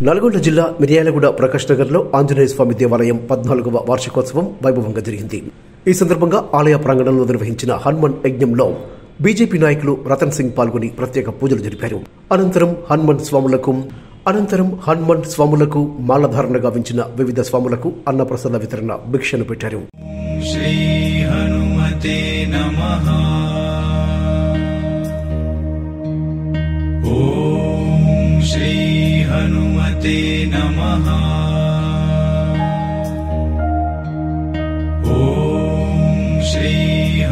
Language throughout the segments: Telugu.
నల్గొండ జిల్లా మిర్యాలగూడ ప్రకాష్ నగర్లో ఆంజనేయ స్వామి దేవాలయం 14వ వార్షికోత్సవం వైభవంగా జరిగింది. ఈ సందర్భంగా ఆలయ ప్రాంగణంలో నిర్వహించిన హనుమాన్ యజ్ఞంలో బీజేపీ నాయకులు రతన్ సింగ్ పాల్గొని ప్రత్యేక పూజలు జరిపారు. అనంతరం హనుమాన్ స్వాములకు మాలధారణ గావించిన వివిధ స్వాములకు అన్నప్రసాద వితరణ భిక్షను పెట్టారు. శ్రీ హనుమతే నమః. ఓం శ్రీ హనుమతే నమః. ఓం శ్రీ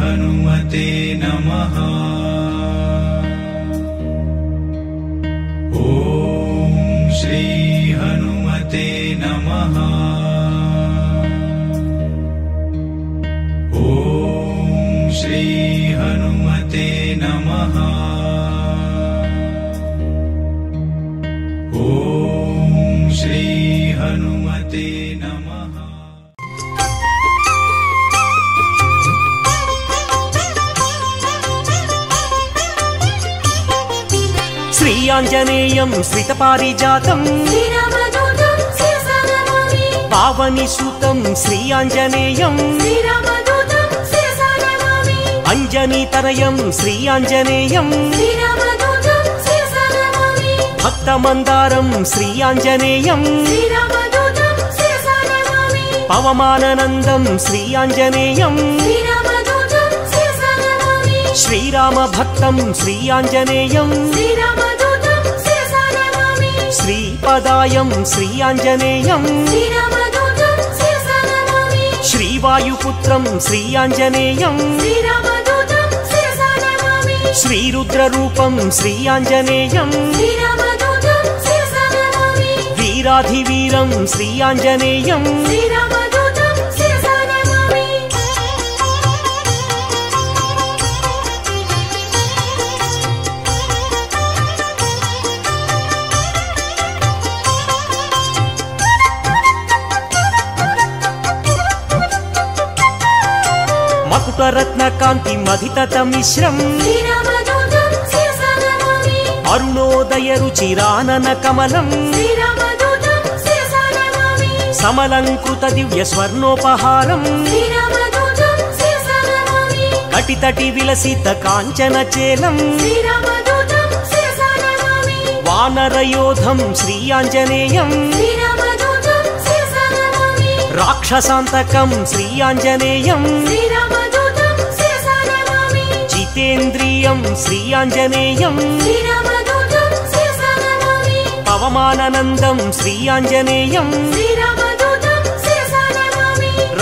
హనుమతే నమః. ఓం శ్రీ హనుమతే నమః. ఓం శ్రీ హనుమతే నమః. ఓం శ్రీ హనుమతే నమః. శ్రీ ఆంజనేయం శ్రితపారిజాతం పావని సూతం శ్రీ ఆంజనేయం అంజనీతనయం శ్రీ ఆంజనేయం భక్తమందారం శ్రీ ఆంజనేయం పవమాననందం శ్రీ ఆంజనేయం శ్రీరామ భక్తం శ్రీ ఆంజనేయం శ్రీపదాయం శ్రీ ఆంజనేయం శ్రీవాయుపుత్రం శ్రీ ఆంజనేయం శ్రీరుద్రరూపం శ్రీ ఆంజనేయం వీరాధివీరం శ్రీ ఆంజనేయం మకుటరత్నకాంతి మధితత మిశ్రం అరుణోదయ రుచిరానన కమలం సమలంకృత దివ్య స్వర్ణోపహారం కటితటి విలసిత కాంచన చేలం వానరయోధం శ్రీ ఆంజనేయం రాక్షసాంతకం శ్రీ ఆంజనేయం జితేంద్రియం శ్రీ ఆంజనేయం పవమాననందం శ్రీ ఆంజనేయం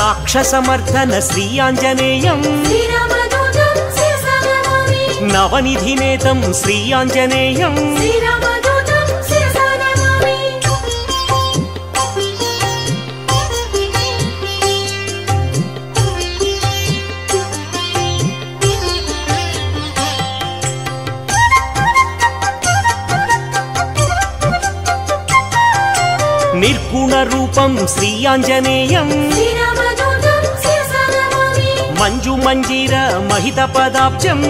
రాక్షసమర్దన శ్రీ ఆంజనేయం నవనిధినేతం శ్రీ ఆంజనేయం నిర్గుణ రూపం శ్రీ ఆంజనేయం మంజు మంజీర మహిత పదాబ్జం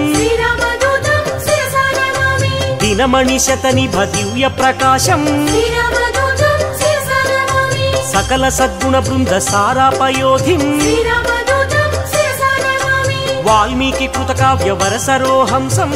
దినమణి శతనిభ దివ్య ప్రకాశం సకల సద్గుణ బృంద సారాపయోధిం వాల్మీకి కృత కావ్య వరసరోహంసం